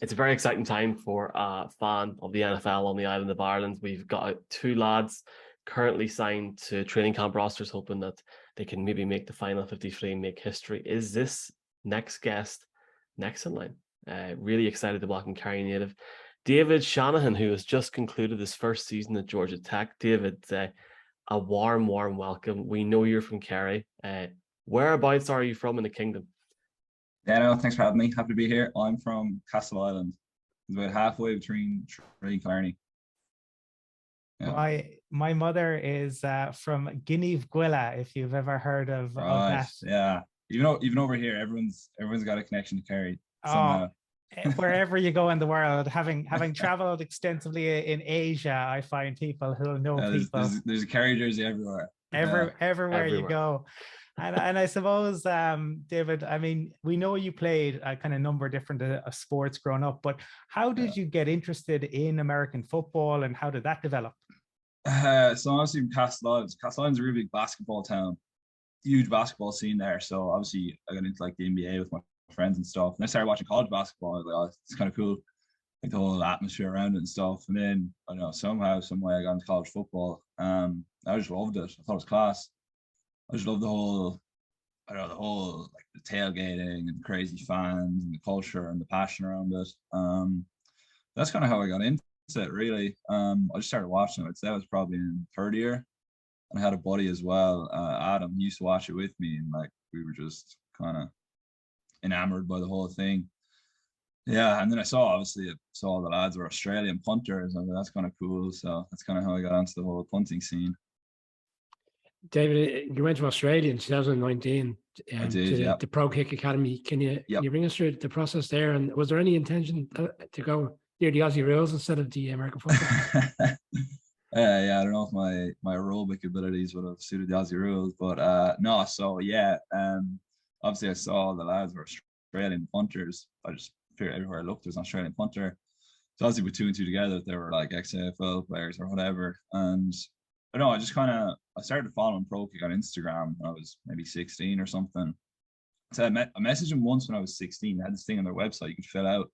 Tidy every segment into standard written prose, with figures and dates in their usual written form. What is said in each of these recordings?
It's a very exciting time for a fan of the NFL on the island of Ireland. We've got two lads currently signed to training camp rosters, hoping that they can maybe make the final 53 and make history. Is this next guest next in line? Really excited to welcome Kerry native David Shanahan, who has just concluded his first season at Georgia Tech. David, a warm welcome. We know you're from Kerry. Whereabouts are you from in the kingdom? Yeah, no, thanks for having me. Happy to be here. I'm from Castle Island. It's about halfway between Three and Killarney. Yeah. My mother is from Guinea-Gwilla, if you've ever heard of that. Yeah. Even over here, everyone's got a connection to Kerry somehow. Wherever you go in the world, having traveled extensively in Asia, I find people who know people. There's a Kerry jersey everywhere. Everywhere you go. And I suppose, David, I mean, we know you played a kind of number of different sports growing up, but how did you get interested in American football and how did that develop? So obviously in Castle Island's a really big basketball town, huge basketball scene there. So obviously I got into like the NBA with my friends and stuff. And I started watching college basketball. I was like, oh, it's kind of cool, like the whole atmosphere around it and stuff. And then I don't know, somehow, some way I got into college football. I just loved it. I thought it was class. I just love the whole like the tailgating and the crazy fans and the culture and the passion around it. That's kind of how I got into it, really. I just started watching it. I'd say I was probably in third year, and I had a buddy as well, Adam. He used to watch it with me, and like we were just kind of enamored by the whole thing. Yeah, and then I saw the lads were Australian punters, and that's kind of cool. So that's kind of how I got onto the whole punting scene. David, you went to Australia in 2019 I did, the Pro Kick Academy. Can you bring us through the process there? And was there any intention to go near the Aussie rules instead of the American football? Yeah, I don't know if my aerobic abilities would have suited the Aussie rules, but no. So yeah, obviously I saw the lads were Australian punters. I just figured everywhere I looked there's an Australian punter. So obviously with two and two together, they were like ex-AFL players or whatever. And I don't know, I started following Pro Kick on Instagram when I was maybe 16 or something. So I messaged them once when I was 16. They had this thing on their website you could fill out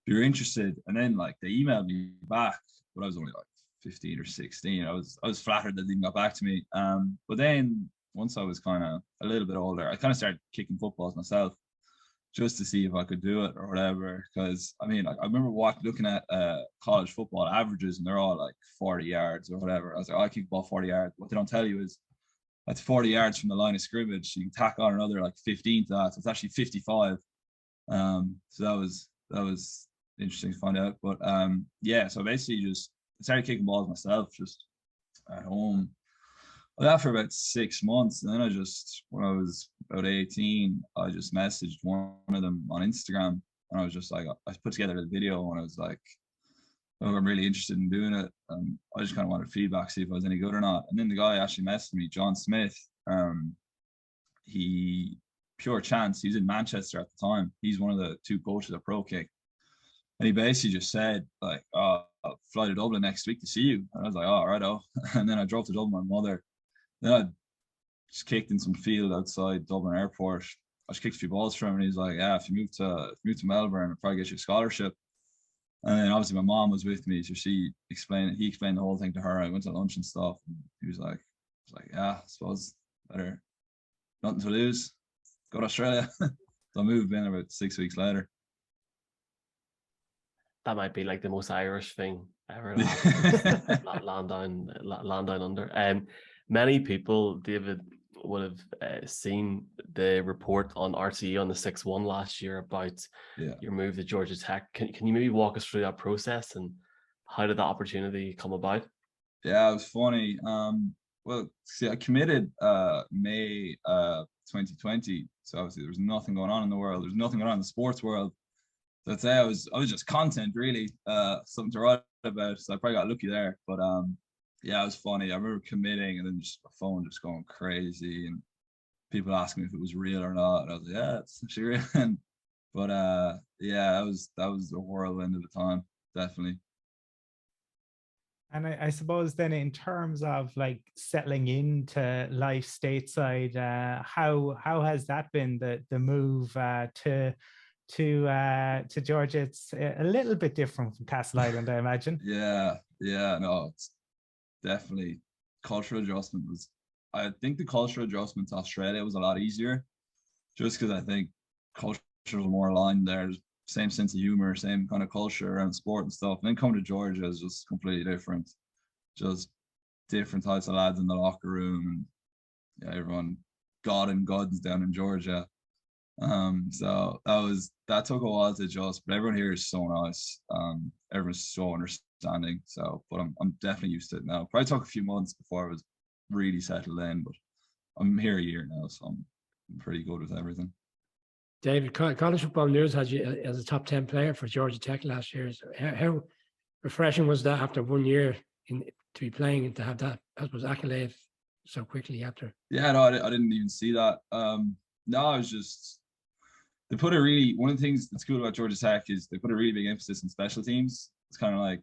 if you're interested. And then like they emailed me back, but I was only like 15 or 16. I was flattered that they even got back to me. But then once I was kind of a little bit older, I kind of started kicking footballs myself just to see if I could do it or whatever. Because I mean, like, I remember looking at college football averages, and they're all like 40 yards or whatever. I was like, oh, I kick the ball 40 yards. What they don't tell you is that's 40 yards from the line of scrimmage. You can tack on another like 15 to that. So it's actually 55. So that was interesting to find out. But yeah, so basically just I started kicking balls myself just at home. Well, that for about 6 months, and then when I was about 18, I just messaged one of them on Instagram, and I was just like, I put together a video, and I was like, oh, I'm really interested in doing it, and I just kind of wanted feedback, see if I was any good or not. And then the guy actually messaged me, John Smith. He pure chance. He was in Manchester at the time. He's one of the two coaches at Pro Kick, and he basically just said like, oh, I'll fly to Dublin next week to see you. And I was like, oh, righto. And then I drove to Dublin with my mother. Then I just kicked in some field outside Dublin Airport. I just kicked a few balls from him, and he's like, yeah, if you move to Melbourne, I'll probably get you a scholarship. And then obviously my mom was with me, so he explained the whole thing to her. I went to lunch and stuff, and he was like, yeah, I suppose better, nothing to lose, go to Australia. So I moved in about 6 weeks later. That might be like the most Irish thing ever. land down under. Many people, David, would have seen the report on RTE on the 6-1 last year about your move to Georgia Tech. Can you maybe walk us through that process and how did that opportunity come about? Yeah, it was funny. Well, see, I committed May 2020, so obviously there was nothing going on in the world. There's nothing going on in the sports world. So I'd say I was just content, really, something to write about. So I probably got lucky there, but yeah, it was funny. I remember committing, and then just my phone just going crazy, and people asking me if it was real or not. And I was like, yeah, it's actually real. But yeah, that was the whirlwind of the time, definitely. And I suppose then in terms of like settling into life stateside, how has that been, the move to to Georgia, it's a little bit different from Castle Island, I imagine. Yeah, no, it's definitely cultural adjustment was. I think the cultural adjustment to Australia was a lot easier, just because I think cultures are more aligned there. Same sense of humor, same kind of culture around sport and stuff. And then coming to Georgia is just completely different. Just different types of lads in the locker room, and yeah, everyone God and guns down in Georgia. So that took a while to adjust, but everyone here is so nice. Everyone's so understanding. So, but I'm definitely used to it now. Probably took a few months before I was really settled in, but I'm here a year now, so I'm pretty good with everything. David, College Football News had you as a top 10 player for Georgia Tech last year. So how refreshing was that after 1 year to be playing and to have that, I suppose, accolade so quickly after? Yeah, no, I didn't even see that. No, I was just, they put one of the things that's cool about Georgia Tech is they put a really big emphasis on special teams. It's kind of like,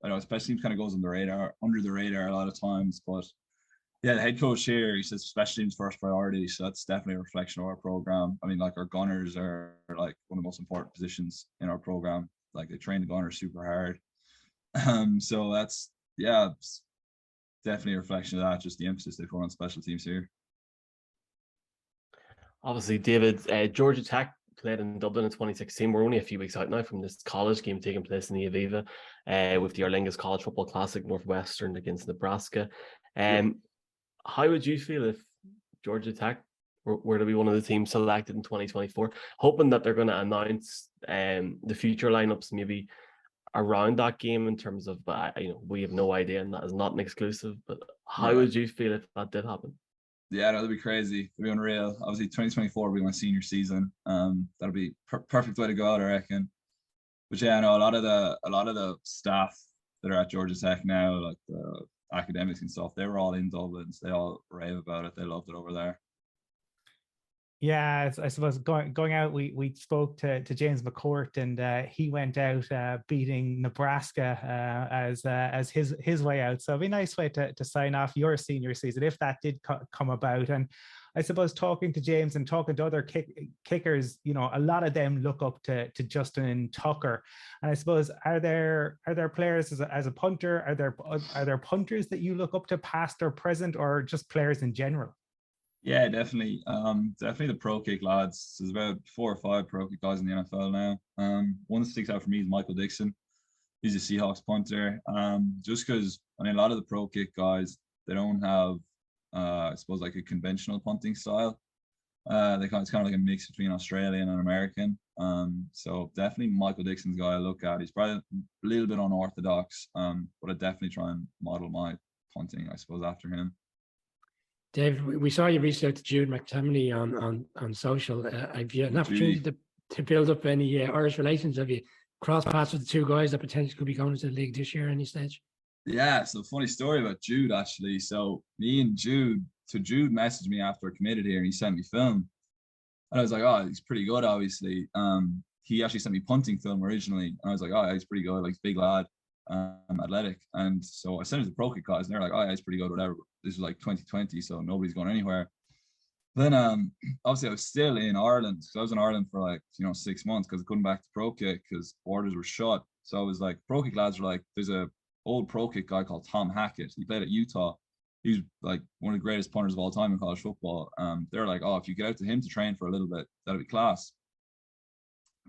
I know special teams kind of goes under the radar a lot of times, but yeah, the head coach here, he says special teams first priority. So that's definitely a reflection of our program. I mean, like our gunners are like one of the most important positions in our program. Like they train the gunners super hard. So that's, yeah, it's definitely a reflection of that, just the emphasis they put on special teams here. Obviously, David, Georgia Tech played in Dublin in 2016. We're only a few weeks out now from this college game taking place in the Aviva with the Aer Lingus College Football Classic, Northwestern against Nebraska. How would you feel if Georgia Tech were to be one of the teams selected in 2024, hoping that they're going to announce the future lineups maybe around that game in terms of, we have no idea, and that is not an exclusive, but how would you feel if that did happen? Yeah, that'd be crazy. It'd be unreal. Obviously, 2024 will be my senior season. That'll be perfect way to go out, I reckon. But yeah, no, a lot of the staff that are at Georgia Tech now, like the academics and stuff, they were all in Dublin. So they all rave about it. They loved it over there. Yeah, I suppose going out, we spoke to James McCourt, and he went out beating Nebraska as his way out. So it'd be a nice way to sign off your senior season if that did come about. And I suppose talking to James and talking to other kickers, a lot of them look up to Justin Tucker. And I suppose are there players as a punter? Are there punters that you look up to, past or present, or just players in general? Yeah, definitely. Definitely the pro kick lads. There's about 4 or 5 pro kick guys in the NFL now. One that sticks out for me is Michael Dixon. He's a Seahawks punter. Just because a lot of the pro kick guys, they don't have, I suppose, like a conventional punting style. It's kind of like a mix between Australian and American. So definitely Michael Dixon's the guy I look at. He's probably a little bit unorthodox, but I definitely try and model my punting, I suppose, after him. David, we saw you reached out to Jude McTamelly on social. Have you an opportunity to build up any Irish relations? Have you crossed paths with the two guys that potentially could be going to the league this year at any stage? Yeah, so funny story about Jude, actually. So Jude messaged me after I committed here, and he sent me film. And I was like, oh, he's pretty good, obviously. He actually sent me punting film originally. And I was like, oh, yeah, he's pretty good, like, he's a big lad, athletic. And so I sent it to the pro kick guys, and they're like, oh, yeah, he's pretty good, whatever. This is like 2020, so nobody's going anywhere. Then obviously I was still in Ireland, because I was in Ireland for like 6 months, because I couldn't back to pro kick because borders were shut. So I was like, pro kick lads were like, there's a old pro kick guy called Tom Hackett. He played at Utah. He's like one of the greatest punters of all time in college football. They're like, oh, if you get out to him to train for a little bit, that'll be class.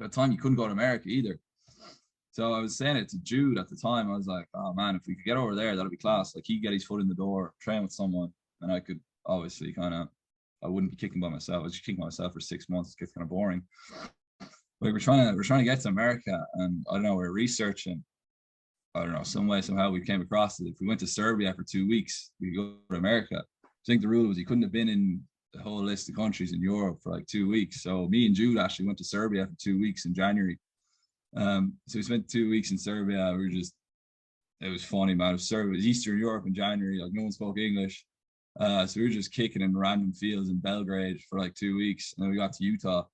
At the time, you couldn't go to America either. So I was saying it to Jude at the time. I was like, oh man, if we could get over there, that'll be class. Like, he'd get his foot in the door, train with someone, and I could obviously I wouldn't be kicking by myself. I was just kicking by myself for 6 months. It gets kind of boring. But we're trying to get to America, and I don't know, we're researching. I don't know, some way, somehow we came across it. If we went to Serbia for 2 weeks, we could go to America. I think the rule was you couldn't have been in the whole list of countries in Europe for like 2 weeks. So me and Jude actually went to Serbia for 2 weeks in January. So we spent 2 weeks in Serbia. It was funny, man. It was Eastern Europe in January. Like, no one spoke English. So we were just kicking in random fields in Belgrade for like 2 weeks. And then we got to Utah.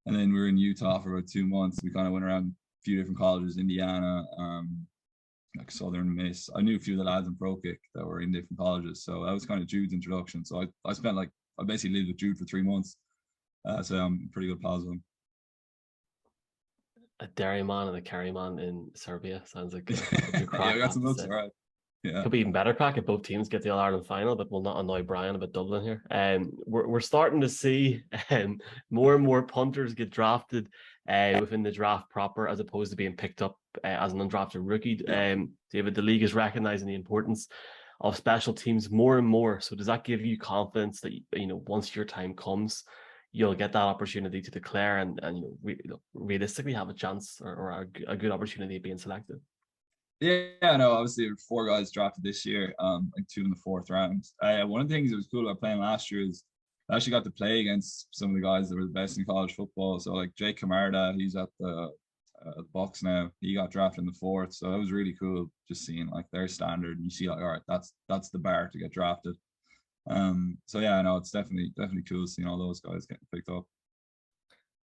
And then we were in Utah for about 2 months. We kind of went around a few different colleges, Indiana, like Southern Miss. I knew a few of the lads in Pro Kick that were in different colleges. So that was kind of Jude's introduction. So I spent I basically lived with Jude for 3 months. So I'm pretty good pals with him. a Derry man and a Kerry man in Serbia. Sounds like a good Yeah, crack. I I got have some to looks, say. all right. Yeah. Could be even better crack if both teams get the All Ireland final, but we'll not annoy Brian about Dublin here. We're starting to see more and more punters get drafted within the draft proper, as opposed to being picked up as an undrafted rookie. Yeah. David, the league is recognizing the importance of special teams more and more. So does that give you confidence that once your time comes, you'll get that opportunity to declare and realistically have a chance or a good opportunity of being selected? Yeah, no, obviously there were 4 guys drafted this year, like 2 in the 4th round. One of the things that was cool about playing last year is I actually got to play against some of the guys that were the best in college football. So like Jake Camarda, he's at the Bucks now. He got drafted in the 4th, so that was really cool just seeing like their standard. And you see like, all right, that's the bar to get drafted. So yeah, no, it's definitely cool seeing all those guys getting picked up.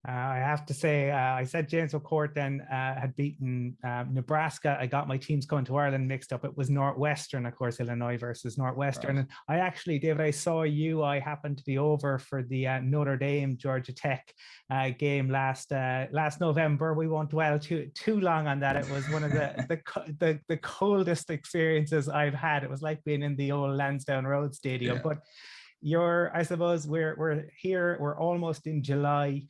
I have to say, I said James McCourt then had beaten Nebraska. I got my teams going to Ireland mixed up. It was Northwestern, of course, Illinois versus Northwestern. Right. And I actually, David, I saw you. I happened to be over for the Notre Dame Georgia Tech game last November. We won't dwell too long on that. It was one of the coldest experiences I've had. It was like being in the old Lansdowne Road Stadium, but. I suppose we're here, we're almost in July.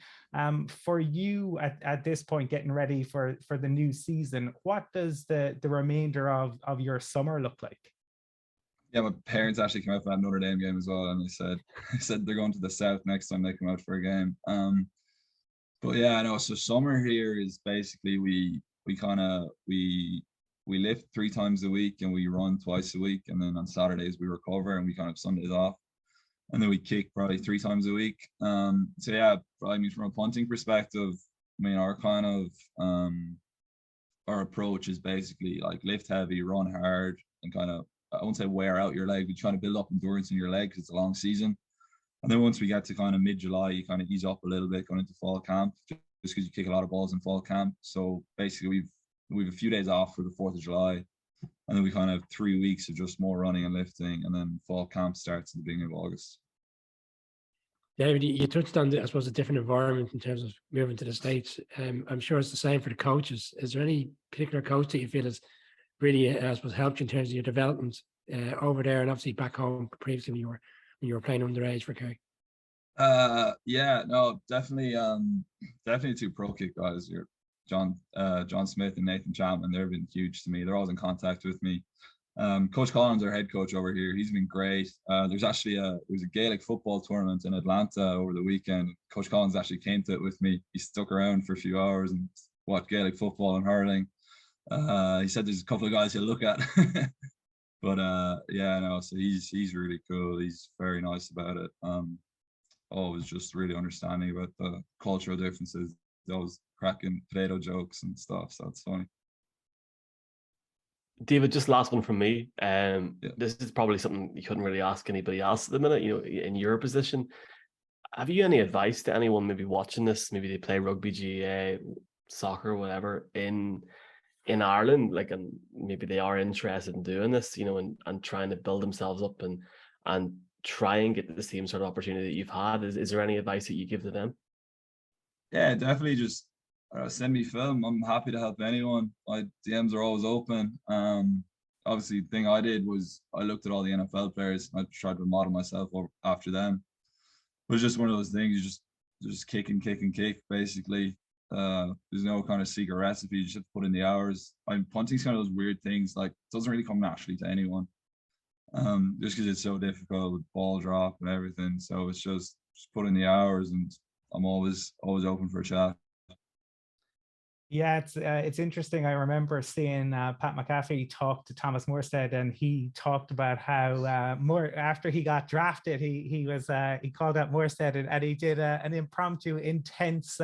For you at this point, getting ready for the new season, what does the remainder of your summer look like? Yeah, my parents actually came out for that Notre Dame game as well, and they said they're going to the South next time they come out for a game. But yeah, I know. So summer here is basically we lift 3 times a week and we run twice a week, and then on Saturdays we recover and we kind of Sundays off. And then we kick probably 3 times a week. So yeah, I mean, from a punting perspective, I mean, our kind of our approach is basically like lift heavy, run hard, and kind of, I won't say wear out your leg, but trying to build up endurance in your leg because it's a long season. And then once we get to kind of mid-July, you kind of ease up a little bit going into fall camp, just because you kick a lot of balls in fall camp. So basically, we've a few days off for the 4th of July. And then we kind of have 3 weeks of just more running and lifting, and then fall camp starts at the beginning of August. David, you touched on, I suppose, a different environment in terms of moving to the States. I'm sure it's the same for the coaches. Is there any particular coach that you feel has really, I suppose, helped you in terms of your development over there, and obviously back home previously when you were playing underage for Kerry? Yeah, no, definitely 2 pro kick guys. John Smith and Nathan Chapman. They've been huge to me. They're always in contact with me. Coach Collins, our head coach over here, he's been great. There's actually a Gaelic football tournament in Atlanta over the weekend. Coach Collins actually came to it with me. He stuck around for a few hours and watched Gaelic football and hurling. He said there's a couple of guys he'll look at. But yeah, no, so he's really cool. He's very nice about it. Always just really understanding about the cultural differences. Those cracking potato jokes and stuff. So it's funny. David, just last one from me. This is probably something you couldn't really ask anybody else at the minute, in your position. Have you any advice to anyone maybe watching this? Maybe they play rugby, GAA, soccer, whatever, in Ireland, like, and maybe they are interested in doing this, and trying to build themselves up and try and get the same sort of opportunity that you've had. Is there any advice that you give to them? Yeah, definitely just send me film. I'm happy to help anyone. My DMs are always open. Obviously, the thing I did was I looked at all the NFL players and I tried to model myself after them. It was just one of those things. You just kick and kick and kick, basically. There's no kind of secret recipe. You just have to put in the hours. Punting's kind of those weird things. Like, it doesn't really come naturally to anyone. Just because it's so difficult with ball drop and everything. So it's just put in the hours, and I'm always open for a chat. Yeah, it's interesting. I remember seeing Pat McAfee talk to Thomas Morstead, and he talked about how after he got drafted, he called out Morstead and he did an impromptu, intense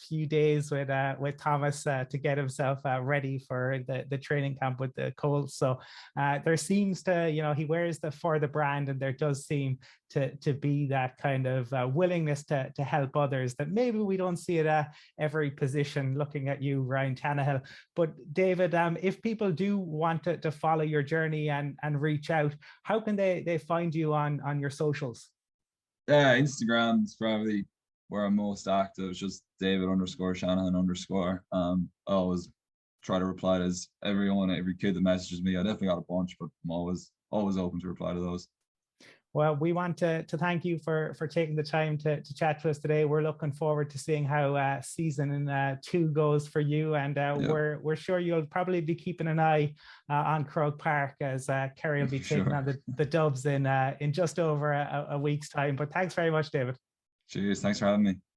few days with Thomas to get himself ready for the training camp with the Colts. So there seems to, he wears for the brand, and there does seem to be that kind of willingness to help others that maybe we don't see at every position. Looking at you, Ryan Tannehill. But David, if people do want to follow your journey and reach out, how can they find you on your socials? Yeah, Instagram is probably where I'm most active, just David_Shanahan_. I always try to reply to every kid that messages me. I definitely got a bunch, but I'm always open to reply to those. Well, we want to thank you for taking the time to chat to us today. We're looking forward to seeing how season 2 goes for you, and we're sure you'll probably be keeping an eye on Croke Park as Kerry will be taking on the Dubs in just over a week's time. But thanks very much, David. Cheers. Thanks for having me.